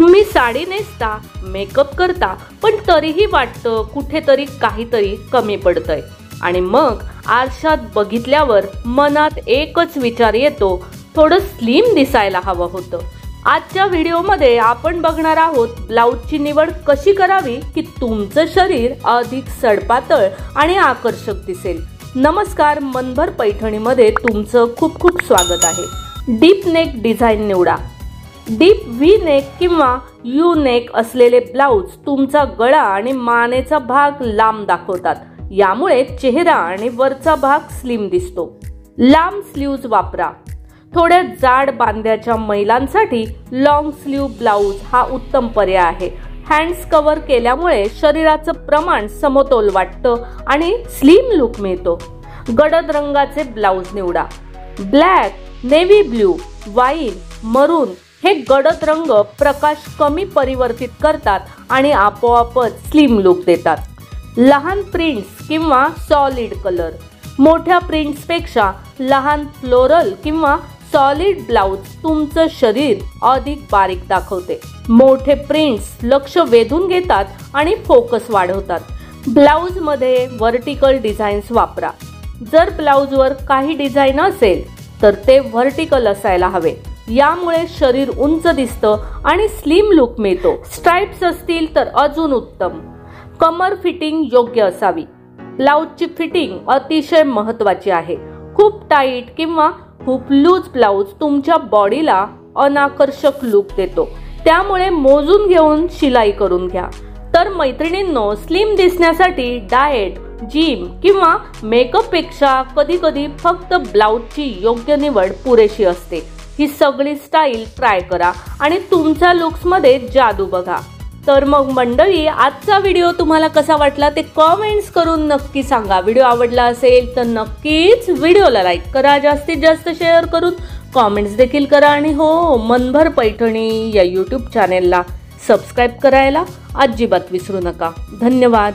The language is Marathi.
तुम्ही साडी नेसता, मेकअप करता, पण तरीही वाटतं कुठेतरी काहीतरी कमी पडतंय आणि मग आरशात बघितल्यावर मनात एकच विचार येतो, थोडं स्लिम दिसायला हवं होतं। आजच्या व्हिडिओमध्ये आपण बघणार आहोत ब्लाऊजची निवड कशी करावी की तुमचं शरीर अधिक सडपातळ आणि आकर्षक दिसेल। नमस्कार, मनभर पैठणीमध्ये तुमचं खूप खूप स्वागत आहे। डीप नेक डिझाइन निवडा। डीप व्ही नेक किंवा यू नेक असलेले ब्लाऊज तुमचा गळा आणि मानेचा भाग लांब दाखवतात, यामुळे चेहरा आणि वरचा भाग स्लिम दिसतो। लांब स्लीव्ज वापरा। थोड्या जाड बांध्याच्या महिलांसाठी लॉंग स्लीव ब्लाऊज हा उत्तम पर्याय आहे। हँड्स कव्हर केल्यामुळे शरीराचं प्रमाण समतोल वाटतं आणि स्लिम लुक मिळतो। गडद रंगाचे ब्लाऊज निवडा। ब्लॅक, नेव्ही ब्ल्यू, वाईन, मरून हे गडद रंग प्रकाश कमी परिवर्तित करतात आणि आपोआपच स्लिम लुक देतात। लहान प्रिंट्स किंवा सॉलिड कलर। मोठ्या प्रिंट्सपेक्षा लहान फ्लोरल किंवा सॉलिड ब्लाऊज तुमचं शरीर अधिक बारीक दाखवते। मोठे प्रिंट्स लक्ष वेधून घेतात आणि फोकस वाढवतात। ब्लाऊजमध्ये व्हर्टिकल डिझाईन्स वापरा। जर ब्लाऊजवर काही डिझाईन असेल तर ते व्हर्टिकल असायला हवे, यामुळे शरीर उंच दिसतं आणि स्लिम लुक मिळतो। स्ट्राइप्स असतील तर अजून उत्तम। कमर फिटिंग योग्य असावी। ब्लाऊजची फिटिंग अतिशय महत्त्वाची आहे। खूप टाईट किंवा खूप लूज ब्लाऊज तुमच्या बॉडीला अनाकर्षक लुक देतो, त्यामुळे मोजून घेऊन शिलाई करून घ्या। तर मैत्रिणींनो, स्लिम दिसण्यासाठी डाएट, जिम किंवा मेकअप पेक्षा कधी-कधी फक्त ब्लाऊजची योग्य निवड पुरेशी असते। ही सगळी स्टाईल ट्राय करा आणि तुमच्या लुक्समध्ये जादू बघा। तर मग मंडळी, आजचा व्हिडिओ तुम्हाला कसा वाटला ते कमेंट्स करून नक्की सांगा। व्हिडिओ आवडला असेल तर नक्कीच व्हिडिओला लाईक करा, जास्तीत जास्त शेअर करून कमेंट्स देखील करा आणि हो, मनभर पैठणी या यूट्यूब चॅनेलला सबस्क्राईब करायला अजिबात विसरू नका। धन्यवाद।